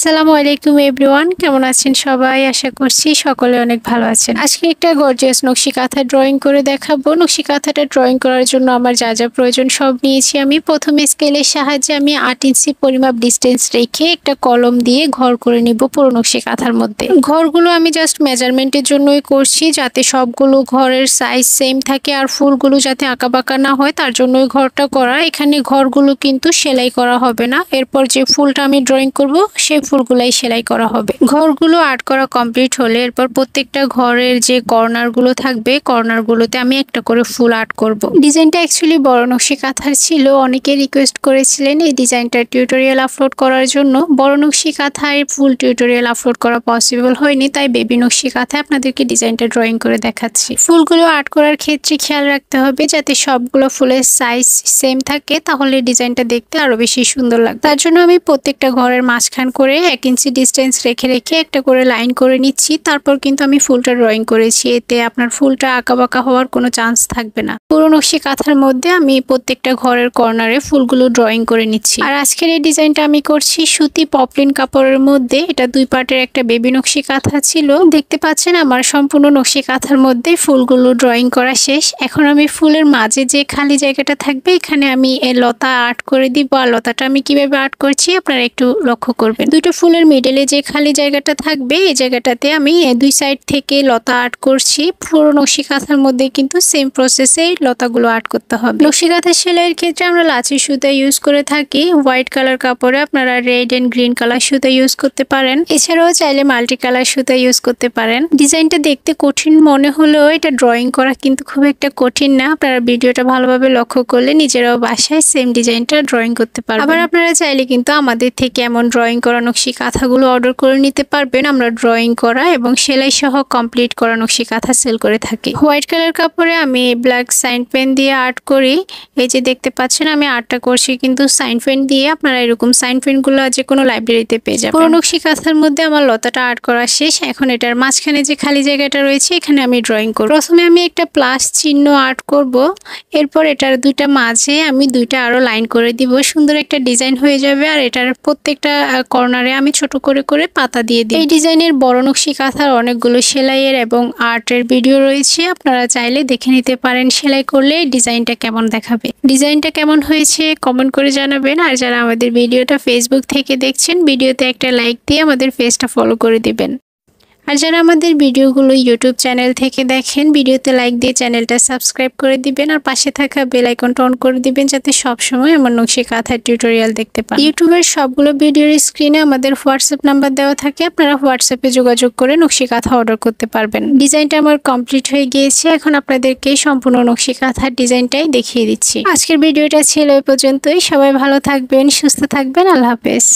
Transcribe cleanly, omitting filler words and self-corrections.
আসসালামু আলাইকুম এভরিওয়ান, কেমন আছেন সবাই? আশা করছি সকলে অনেক ভালো আছেন। আজকে একটা গর্জিয়াস নকশি কাঁথা ড্রয়িং করে দেখাবো। নকশি কাঁথাটা ড্রয়িং করার জন্য আমার যা যা প্রয়োজন সব নিয়েছি আমি। প্রথমে স্কেলের সাহায্যে আমি 8 ইঞ্চি পরিমাপ ডিস্টেন্স রেখে একটা কলম দিয়ে ঘর করে নিব পুরো নকশি কাঁথার মধ্যে। ঘরগুলো আমি জাস্ট মেজারমেন্টের জন্যই করছি, যাতে সবগুলো ঘরের সাইজ সেম থাকে আর ফুলগুলো যাতে আঁকাবাঁকা না হয়, তার জন্যই ঘরটা করা। এখানে ঘরগুলো কিন্তু সেলাই করা হবে না, এরপর যে ফুলটা আমি ড্রয়িং করব সেই ফুলগুলাই সেলাই করা হবে। ঘরগুলো আর্ট করা কমপ্লিট হলে এরপর প্রত্যেকটা ঘরের যে কর্নারগুলো থাকবে কর্নারগুলোতে আমি একটা করে ফুল আর্ট করব। ডিজাইনটা অ্যাকচুয়ালি বড় নকশি কাঁথার ছিল, অনেকে রিকোয়েস্ট করেছিলেন এই ডিজাইনটার টিউটোরিয়াল আপলোড করার জন্য। বড় নকশি কাঁথায় ফুল টিউটোরিয়াল আপলোড করা পসিবল হয়নি, তাই বেবি নকশি কাঁথায় আপনাদেরকে ডিজাইনটা ড্রয়িং করে দেখাচ্ছি। ফুলগুলো আর্ট করার ক্ষেত্রে খেয়াল রাখতে হবে যাতে সবগুলো ফুলের সাইজ সেম থাকে, তাহলে ডিজাইনটা দেখতে আরো বেশি সুন্দর লাগবে। তার জন্য আমি প্রত্যেকটা ঘরের মাঝখান করে 1 ইঞ্চি ডিস্টেন্স রেখে রেখে একটা করে লাইন করে নিচ্ছি। তারপর কিন্তু আমি ফুলটা ড্রয়িং করেছি, এতে আপনার ফুলটা আঁকাবাঁকা হওয়ার কোনো চান্স থাকবে না। পুরো নকশি কাঁথার মধ্যে আমি প্রত্যেকটা ঘরের কর্নারে ফুলগুলো ড্রয়িং করে নিচ্ছি। আর আজকের এই ডিজাইনটা আমি করছি সুতি পপলিন কাপড়ের মধ্যে। এটা 2 পার্টের একটা বেবি নকশি কাঁথা ছিল। দেখতে পাচ্ছেন আমার সম্পূর্ণ নকশি কাঁথার মধ্যে ফুলগুলো ড্রয়িং করা শেষ। এখন আমি ফুলের মাঝে যে খালি জায়গাটা থাকবে এখানে আমি লতা আর্ট করে দিব। আর লতাটা আমি কিভাবে আর্ট করছি আপনারা একটু লক্ষ্য করবেন। দুটো ফুলের মিডলে যে খালি জায়গাটা থাকবে এই জায়গাটাতে আমি 2 সাইড থেকে লতা আর্ট করছি। পুরো নকশি কাঁথার মধ্যে কিন্তু সেম প্রসেসে লতাগুলো আর্ট করতে হবে। নকশি কাঁথা সেলাইয়ের ক্ষেত্রে আমরা লাচি সুতা ইউজ করে থাকি। হোয়াইট কালার কাপড়ে আপনারা রেড এন্ড গ্রিন কালার সুতা ইউজ করতে পারেন, এছাড়াও চাইলে মাল্টি কালার সুতা ইউজ করতে পারেন। ডিজাইনটা দেখতে কঠিন মনে হলেও এটা ড্রয়িং করা কিন্তু খুব একটা কঠিন না। আপনারা ভিডিওটা ভালোভাবে লক্ষ্য করলে নিজেরাও বাসায় সেম ডিজাইনটা ড্রয়িং করতে পারবেন। আবার আপনারা চাইলে কিন্তু আমাদের থেকে এমন ড্রয়িং করা নকশি কাঁথাগুলো অর্ডার করে নিতে পারবেন। আমরা ড্রয়িং করা এবং সেলাই সহ কমপ্লিট করা নকশি কাঁথা সেল করে থাকি। হোয়াইট কালার কাপড়ে আমি ব্ল্যাক সাইন পেন দিয়ে আর্ট করি। এই যে দেখতে পাচ্ছেন আমি আর্টটা করছি কিন্তু সাইন পেন দিয়ে। আপনারা এরকম সাইন পেনগুলো যে কোনো লাইব্রেরিতে পেয়ে যাবেন। পুরো নকশি কাঁথার মধ্যে আমার লতাটা আর্ট করা শেষ। এখন এটার মাঝখানে যে খালি জায়গাটা রয়েছে এখানে আমি ড্রয়িং করব। প্রথমে আমি একটা প্লাস চিহ্ন আর্ট করব, এরপর এটার দুইটা মাঝে আমি দুইটা আরো লাইন করে দিব। সুন্দর একটা ডিজাইন হয়ে যাবে। আর এটার প্রত্যেকটা কর্নারে আমি ছোট করে করে পাতা দিয়ে দিই। এই ডিজাইনের বড় নকশি কাঁথার অনেকগুলো সেলাইয়ের এবং আর্টের ভিডিও রয়েছে, আপনারা চাইলে দেখে নিতে পারেন সেলাই করলে ডিজাইনটা কেমন দেখাবে। ডিজাইনটা কেমন হয়েছে কমেন্ট করে জানাবেন। আর যারা আমাদের ভিডিওটা ফেসবুক থেকে দেখছেন ভিডিওতে একটা লাইক দিয়ে আমাদের পেজটা ফলো করে দিবেন। আর যারা আমাদের ভিডিওগুলো ইউটিউব চ্যানেল থেকে দেখেন ভিডিওতে লাইক দিয়ে চ্যানেলটা সাবস্ক্রাইব করে দিবেন আর পাশে থাকা বেল আইকনটা অন করে দিবেন যাতে সবসময় আমার নকশি কাঁথার টিউটোরিয়াল দেখতে পান। ইউটিউবের সবগুলো ভিডিওর স্ক্রিনে আমাদের হোয়াটসঅ্যাপ নাম্বার দেওয়া থাকে, আপনারা হোয়াটসঅ্যাপে যোগাযোগ করে নকশি কাঁথা অর্ডার করতে পারবেন। ডিজাইনটা আমার কমপ্লিট হয়ে গিয়েছে, এখন আপনাদেরকে সম্পূর্ণ নকশি কাঁথার ডিজাইনটাই দেখিয়ে দিচ্ছি। আজকের ভিডিওটা ছিল এই পর্যন্তই। সবাই ভালো থাকবেন, সুস্থ থাকবেন। আল্লাহ হাফেজ।